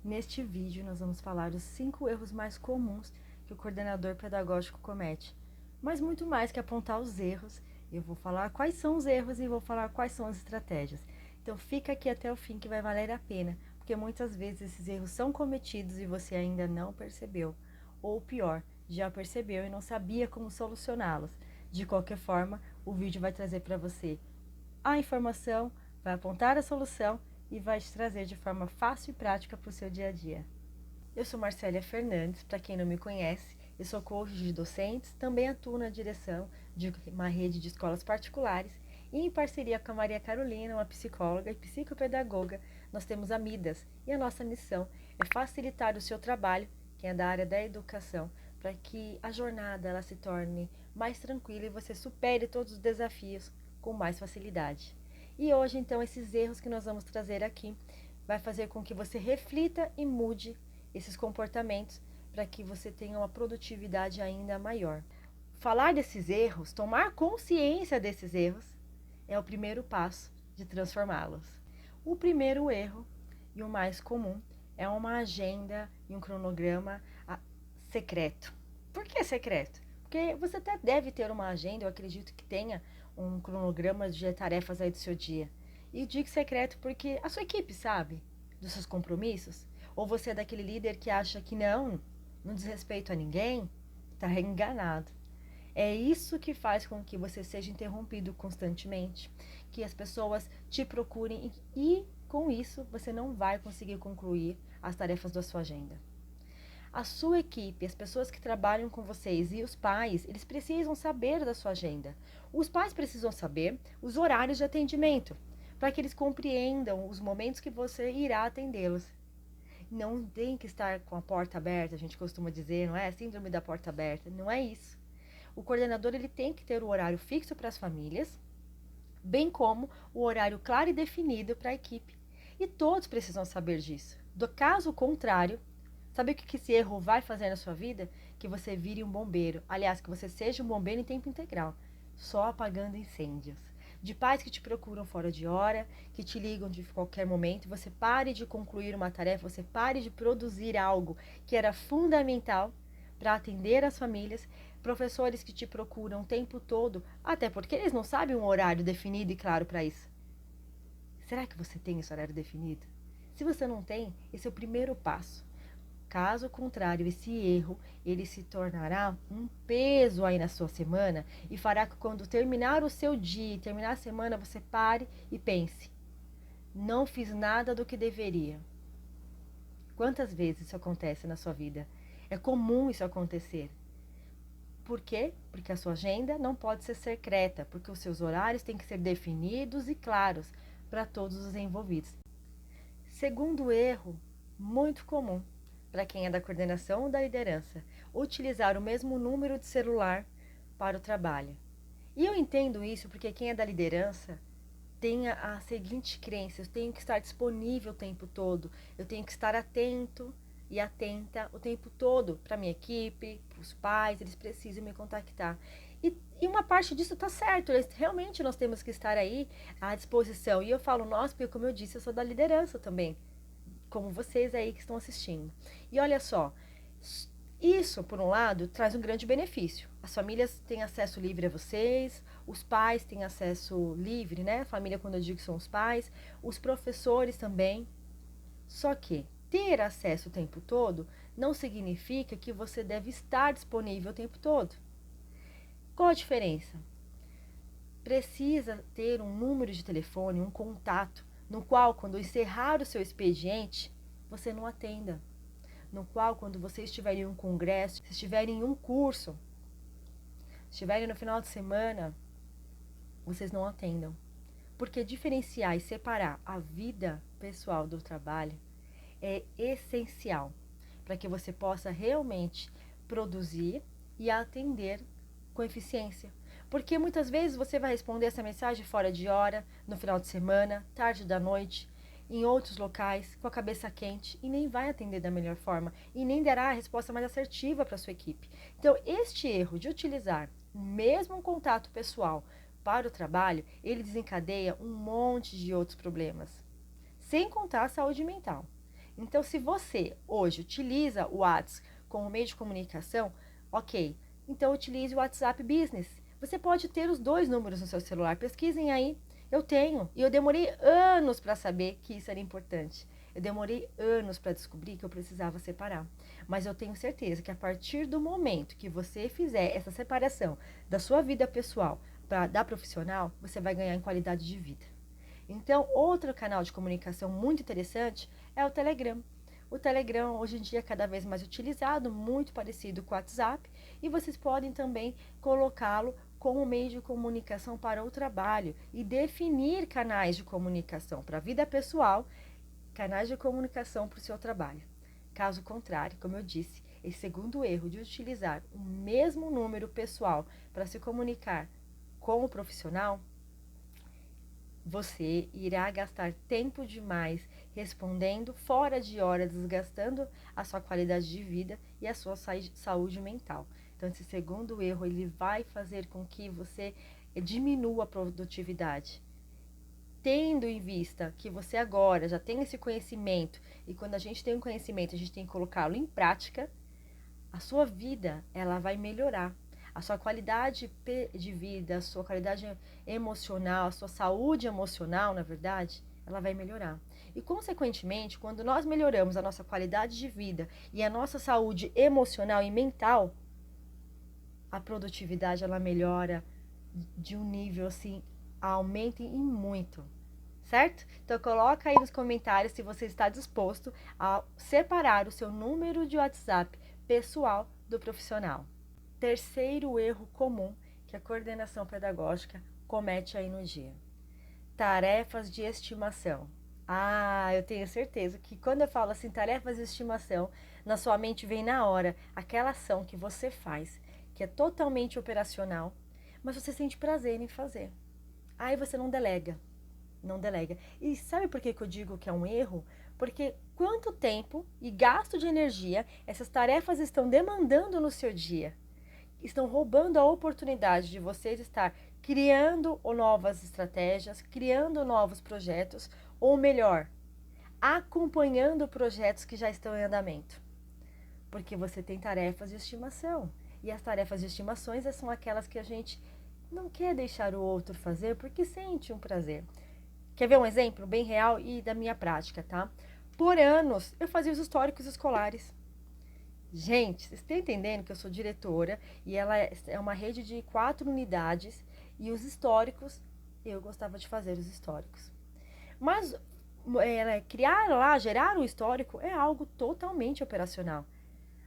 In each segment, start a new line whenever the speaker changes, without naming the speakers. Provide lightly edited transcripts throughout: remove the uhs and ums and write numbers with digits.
Neste vídeo, nós vamos falar dos 5 erros mais comuns que o coordenador pedagógico comete. Mas muito mais que apontar os erros, eu vou falar quais são os erros e vou falar quais são as estratégias. Então fica aqui até o fim que vai valer a pena, porque muitas vezes esses erros são cometidos e você ainda não percebeu. Ou pior, já percebeu e não sabia como solucioná-los. De qualquer forma, o vídeo vai trazer para você a informação, vai apontar a solução e vai te trazer de forma fácil e prática para o seu dia a dia. Eu sou Marcélia Fernandes, para quem não me conhece, eu sou coach de docentes, também atuo na direção de uma rede de escolas particulares e em parceria com a Maria Carolina, uma psicóloga e psicopedagoga, nós temos a Midas e a nossa missão é facilitar o seu trabalho, quem é da área da educação, para que a jornada ela se torne mais tranquila e você supere todos os desafios com mais facilidade. E hoje, então, esses erros que nós vamos trazer aqui vai fazer com que você reflita e mude esses comportamentos para que você tenha uma produtividade ainda maior. Falar desses erros, tomar consciência desses erros, é o primeiro passo de transformá-los. O primeiro erro, e o mais comum, é uma agenda e um cronograma secreto. Por que secreto? Porque você até deve ter uma agenda, eu acredito que tenha um cronograma de tarefas aí do seu dia. E digo secreto porque a sua equipe sabe dos seus compromissos? Ou você é daquele líder que acha que não diz respeito a ninguém? Está enganado. É isso que faz com que você seja interrompido constantemente, que as pessoas te procurem e com isso você não vai conseguir concluir as tarefas da sua agenda. A sua equipe, as pessoas que trabalham com vocês e os pais, eles precisam saber da sua agenda. Os pais precisam saber os horários de atendimento, para que eles compreendam os momentos que você irá atendê-los. Não tem que estar com a porta aberta, a gente costuma dizer, não é? Síndrome da porta aberta, não é isso. O coordenador ele tem que ter o horário fixo para as famílias, bem como o horário claro e definido para a equipe. E todos precisam saber disso. Do caso contrário, sabe o que esse erro vai fazer na sua vida? Que você vire um bombeiro. Aliás, que você seja um bombeiro em tempo integral, só apagando incêndios. De pais que te procuram fora de hora, que te ligam de qualquer momento, você pare de concluir uma tarefa, você pare de produzir algo que era fundamental para atender as famílias, professores que te procuram o tempo todo, até porque eles não sabem um horário definido e claro para isso. Será que você tem esse horário definido? Se você não tem, esse é o primeiro passo. Caso contrário, esse erro, ele se tornará um peso aí na sua semana e fará que quando terminar o seu dia, terminar a semana, você pare e pense: não fiz nada do que deveria. Quantas vezes isso acontece na sua vida? É comum isso acontecer. Por quê? Porque a sua agenda não pode ser secreta, porque os seus horários têm que ser definidos e claros para todos os envolvidos. Segundo erro, muito comum, para quem é da coordenação ou da liderança, utilizar o mesmo número de celular para o trabalho. E eu entendo isso porque quem é da liderança tem a seguinte crença: eu tenho que estar disponível o tempo todo, eu tenho que estar atento e atenta o tempo todo para minha equipe, para os pais, eles precisam me contactar. E uma parte disso está certo, realmente nós temos que estar aí à disposição. E eu falo nós porque, como eu disse, eu sou da liderança também, como vocês aí que estão assistindo. E olha só, isso, por um lado, traz um grande benefício. As famílias têm acesso livre a vocês, os pais têm acesso livre, né? Família, quando eu digo, são os pais, os professores também. Só que ter acesso o tempo todo não significa que você deve estar disponível o tempo todo. Qual a diferença? Precisa ter um número de telefone, um contato, no qual, quando encerrar o seu expediente, você não atenda. No qual, quando você estiver em um congresso, se estiver em um curso, se estiverem no final de semana, vocês não atendam. Porque diferenciar e separar a vida pessoal do trabalho é essencial para que você possa realmente produzir e atender com eficiência. Porque muitas vezes você vai responder essa mensagem fora de hora, no final de semana, tarde da noite, em outros locais, com a cabeça quente, e nem vai atender da melhor forma, e nem dará a resposta mais assertiva para a sua equipe. Então, este erro de utilizar mesmo um contato pessoal para o trabalho, ele desencadeia um monte de outros problemas, sem contar a saúde mental. Então, se você hoje utiliza o WhatsApp como meio de comunicação, ok, então utilize o WhatsApp Business. Você pode ter os dois números no seu celular, pesquisem aí. Eu tenho, e eu demorei anos para saber que isso era importante. Eu demorei anos para descobrir que eu precisava separar. Mas eu tenho certeza que a partir do momento que você fizer essa separação da sua vida pessoal da profissional, você vai ganhar em qualidade de vida. Então, outro canal de comunicação muito interessante é o Telegram. O Telegram hoje em dia é cada vez mais utilizado, muito parecido com o WhatsApp, e vocês podem também colocá-lo como meio de comunicação para o trabalho e definir canais de comunicação para a vida pessoal, canais de comunicação para o seu trabalho. Caso contrário, como eu disse, esse segundo erro de utilizar o mesmo número pessoal para se comunicar com o profissional, você irá gastar tempo demais respondendo fora de hora, desgastando a sua qualidade de vida e a sua saúde mental. Então, esse segundo erro, ele vai fazer com que você diminua a produtividade. Tendo em vista que você agora já tem esse conhecimento, e quando a gente tem um conhecimento, a gente tem que colocá-lo em prática, a sua vida, ela vai melhorar. A sua qualidade de vida, a sua qualidade emocional, a sua saúde emocional, na verdade, ela vai melhorar. E, consequentemente, quando nós melhoramos a nossa qualidade de vida e a nossa saúde emocional e mental, a produtividade, ela melhora de um nível, assim, aumenta em muito, certo? Então, coloca aí nos comentários se você está disposto a separar o seu número de WhatsApp pessoal do profissional. Terceiro erro comum que a coordenação pedagógica comete aí no dia: tarefas de estimação. Eu tenho certeza que quando eu falo assim, tarefas de estimação, na sua mente vem na hora aquela ação que você faz, que é totalmente operacional, mas você sente prazer em fazer. Aí você não delega. Não delega. E sabe por que eu digo que é um erro? Porque quanto tempo e gasto de energia essas tarefas estão demandando no seu dia? Estão roubando a oportunidade de vocês estar criando novas estratégias, criando novos projetos, ou melhor, acompanhando projetos que já estão em andamento. Porque você tem tarefas de estimação. E as tarefas de estimações são aquelas que a gente não quer deixar o outro fazer porque sente um prazer. Quer ver um exemplo bem real e da minha prática, tá? Por anos, eu fazia os históricos escolares. Gente, vocês estão entendendo que eu sou diretora e ela é uma rede de 4 unidades e os históricos, eu gostava de fazer os históricos. Mas criar lá, gerar um histórico é algo totalmente operacional.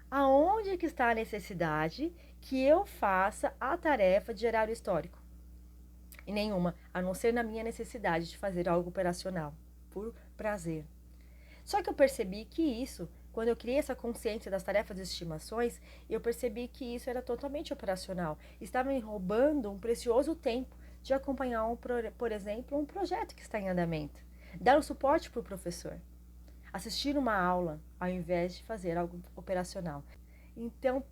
Aonde que está a necessidade que eu faça a tarefa de gerar o histórico? E nenhuma, a não ser na minha necessidade de fazer algo operacional, por prazer. Só que eu percebi que isso, quando eu criei essa consciência das tarefas de estimações, eu percebi que isso era totalmente operacional. Estava me roubando um precioso tempo de acompanhar, por exemplo, um projeto que está em andamento. Dar um suporte para o professor. Assistir uma aula, ao invés de fazer algo operacional. Então,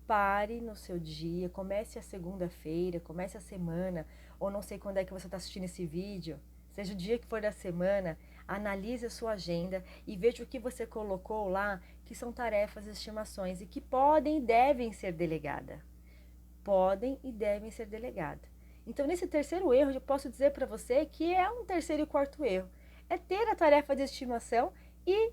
pare no seu dia, comece a segunda-feira, comece a semana, ou não sei quando é que você está assistindo esse vídeo, seja o dia que for da semana, analise a sua agenda e veja o que você colocou lá, que são tarefas e estimações e que podem e devem ser delegadas. Podem e devem ser delegadas. Então, nesse terceiro erro, eu posso dizer para você que é um terceiro e quarto erro. É ter a tarefa de estimação e,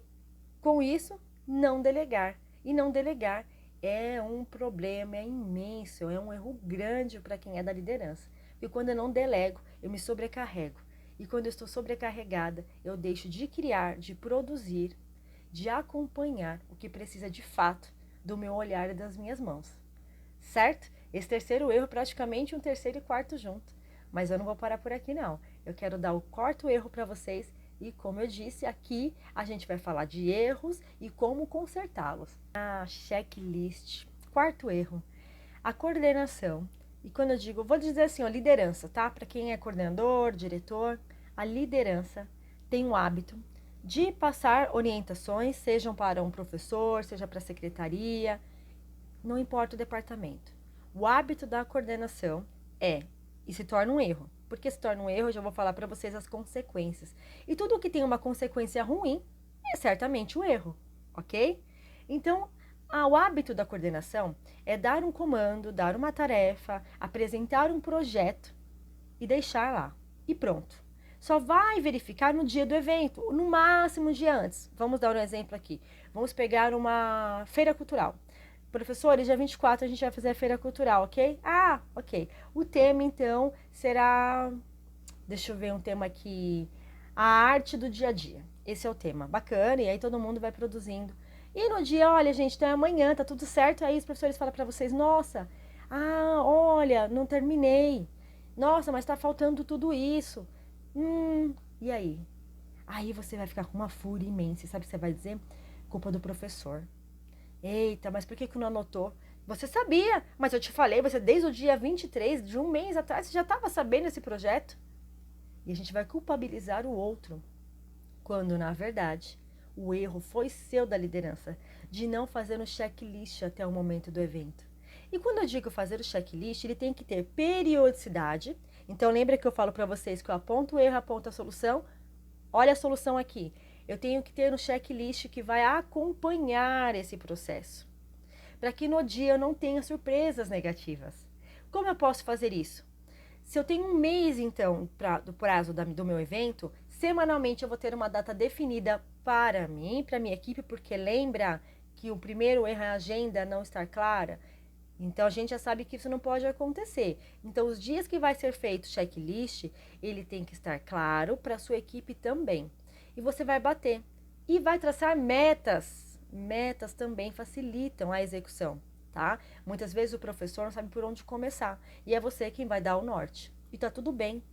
com isso, não delegar. E não delegar é um problema, é imenso, é um erro grande para quem é da liderança. Porque quando eu não delego, eu me sobrecarrego. E quando eu estou sobrecarregada, eu deixo de criar, de produzir, de acompanhar o que precisa de fato do meu olhar e das minhas mãos. Certo? Esse terceiro erro é praticamente um terceiro e quarto junto. Mas eu não vou parar por aqui não. Eu quero dar o quarto erro para vocês e, como eu disse, aqui a gente vai falar de erros e como consertá-los. Checklist. Quarto erro. A coordenação. E quando eu digo, vou dizer assim, liderança, tá? Para quem é coordenador, diretor, a liderança tem o hábito de passar orientações, sejam para um professor, seja para a secretaria, não importa o departamento. O hábito da coordenação e se torna um erro. Porque se torna um erro, eu já vou falar para vocês as consequências. E tudo que tem uma consequência ruim é certamente um erro, ok? Então, o hábito da coordenação é dar um comando, dar uma tarefa, apresentar um projeto e deixar lá. E pronto. Só vai verificar no dia do evento, no máximo um dia antes. Vamos dar um exemplo aqui. Vamos pegar uma feira cultural. Professores, dia 24 a gente vai fazer a feira cultural, ok? Ah, ok. O tema, então, será... Deixa eu ver um tema aqui. A arte do dia a dia. Esse é o tema. Bacana, e aí todo mundo vai produzindo. E no dia, olha, gente, então é amanhã, tá tudo certo. Aí os professores falam para vocês, nossa, olha, não terminei. Nossa, mas tá faltando tudo isso. E aí? Aí você vai ficar com uma fúria imensa. Sabe o que você vai dizer? Culpa do professor. Eita, mas por que não anotou? Você sabia, mas eu te falei, você desde o dia 23 de um mês atrás, você já estava sabendo esse projeto. E a gente vai culpabilizar o outro, quando, na verdade, o erro foi seu da liderança, de não fazer um checklist até o momento do evento. E quando eu digo fazer o checklist, ele tem que ter periodicidade. Então, lembra que eu falo para vocês que eu aponto o erro, aponto a solução? Olha a solução aqui. Eu tenho que ter um checklist que vai acompanhar esse processo, para que no dia eu não tenha surpresas negativas. Como eu posso fazer isso? Se eu tenho um mês, então, do prazo do meu evento, semanalmente eu vou ter uma data definida para mim, para minha equipe, porque lembra que o primeiro erro é a agenda não estar clara. Então, a gente já sabe que isso não pode acontecer. Então, os dias que vai ser feito o checklist, ele tem que estar claro para a sua equipe também. E você vai bater. E vai traçar metas. Metas também facilitam a execução, tá? Muitas vezes o professor não sabe por onde começar. E é você quem vai dar o norte. E tá tudo bem.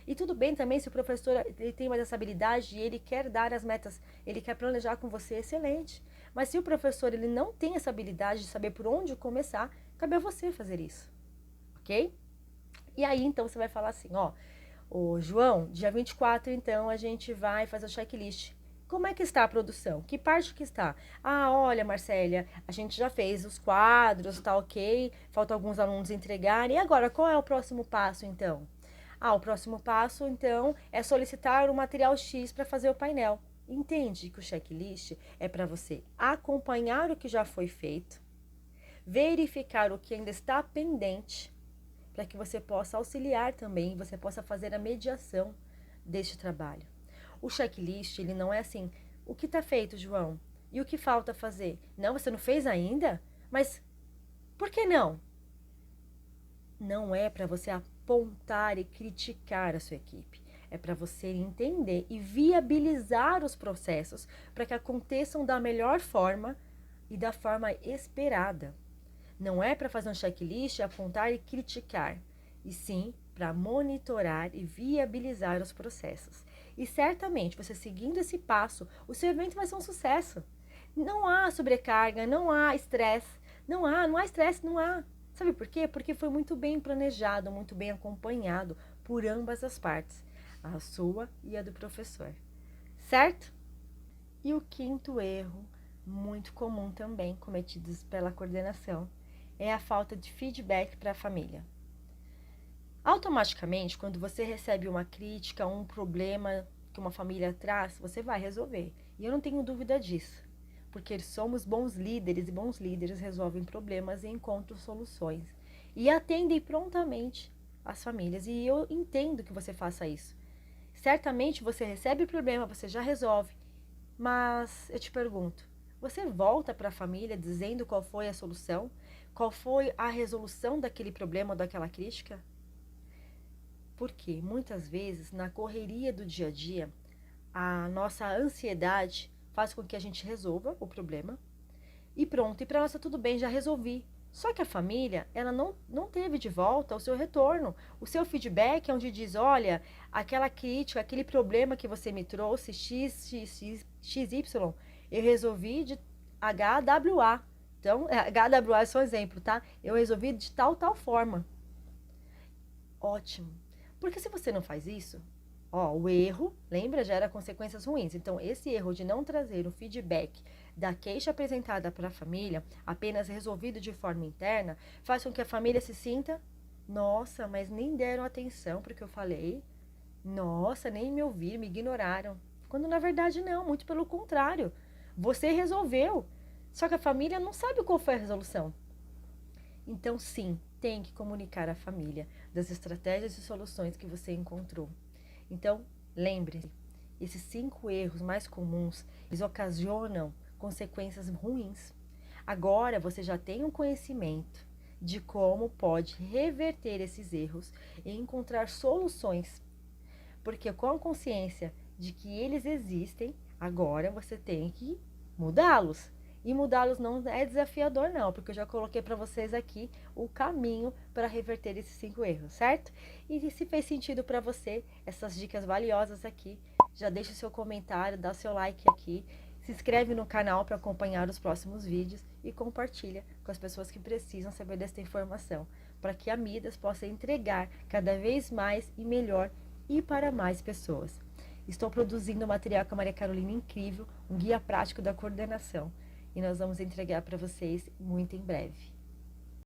E tudo bem também se o professor ele tem mais essa habilidade e ele quer dar as metas, ele quer planejar com você, excelente. Mas se o professor ele não tem essa habilidade de saber por onde começar, cabe a você fazer isso, ok? E aí, então, você vai falar assim, ó, ô João, dia 24, então, a gente vai fazer o checklist. Como é que está a produção? Que parte que está? Ah, olha, Marcélia, a gente já fez os quadros, tá ok, faltam alguns alunos entregarem. E agora, qual é o próximo passo, então? O próximo passo, então, é solicitar o material X para fazer o painel. Entende que o checklist é para você acompanhar o que já foi feito, verificar o que ainda está pendente, para que você possa auxiliar também, você possa fazer a mediação deste trabalho. O checklist, ele não é assim, o que está feito, João? E o que falta fazer? Não, você não fez ainda? Mas por que não? Não é para você apontar e criticar a sua equipe. É para você entender e viabilizar os processos para que aconteçam da melhor forma e da forma esperada. Não é para fazer um checklist, apontar e criticar, e sim para monitorar e viabilizar os processos. E certamente, você seguindo esse passo, o seu evento vai ser um sucesso. Não há sobrecarga, não há estresse, não há estresse, não há. Sabe por quê? Porque foi muito bem planejado, muito bem acompanhado por ambas as partes, a sua e a do professor. Certo? E o quinto erro, muito comum também, cometido pela coordenação, é a falta de feedback para a família. Automaticamente, quando você recebe uma crítica, um problema que uma família traz, você vai resolver. E eu não tenho dúvida disso, porque somos bons líderes e bons líderes resolvem problemas e encontram soluções e atendem prontamente as famílias. E eu entendo que você faça isso. Certamente você recebe o problema, você já resolve, mas eu te pergunto, você volta para a família dizendo qual foi a solução? Qual foi a resolução daquele problema ou daquela crítica? Porque muitas vezes, na correria do dia a dia, a nossa ansiedade faz com que a gente resolva o problema e pronto, e para nós tá tudo bem, já resolvi. Só que a família, ela não teve de volta o seu retorno, o seu feedback, onde diz, olha, aquela crítica, aquele problema que você me trouxe, XY, eu resolvi de HWA. Então, HWA é só um exemplo, tá? Eu resolvi de tal forma. Ótimo. Porque se você não faz isso, o erro, lembra, gera consequências ruins. Então, esse erro de não trazer o feedback da queixa apresentada para a família, apenas resolvido de forma interna, faz com que a família se sinta, nossa, mas nem deram atenção para o que eu falei. Nossa, nem me ouviram, me ignoraram. Quando na verdade não, muito pelo contrário. Você resolveu, só que a família não sabe qual foi a resolução. Então, sim, tem que comunicar à família das estratégias e soluções que você encontrou. Então, lembre-se, esses 5 erros mais comuns, eles ocasionam consequências ruins. Agora você já tem um conhecimento de como pode reverter esses erros e encontrar soluções. Porque com a consciência de que eles existem, agora você tem que mudá-los. E mudá-los não é desafiador não, porque eu já coloquei para vocês aqui o caminho para reverter esses 5 erros, certo? E se fez sentido para você essas dicas valiosas aqui, já deixa o seu comentário, dá o seu like aqui, se inscreve no canal para acompanhar os próximos vídeos e compartilha com as pessoas que precisam saber desta informação, para que a Midas possa entregar cada vez mais e melhor e para mais pessoas. Estou produzindo um material com a Maria Carolina incrível, um guia prático da coordenação, e nós vamos entregar para vocês muito em breve.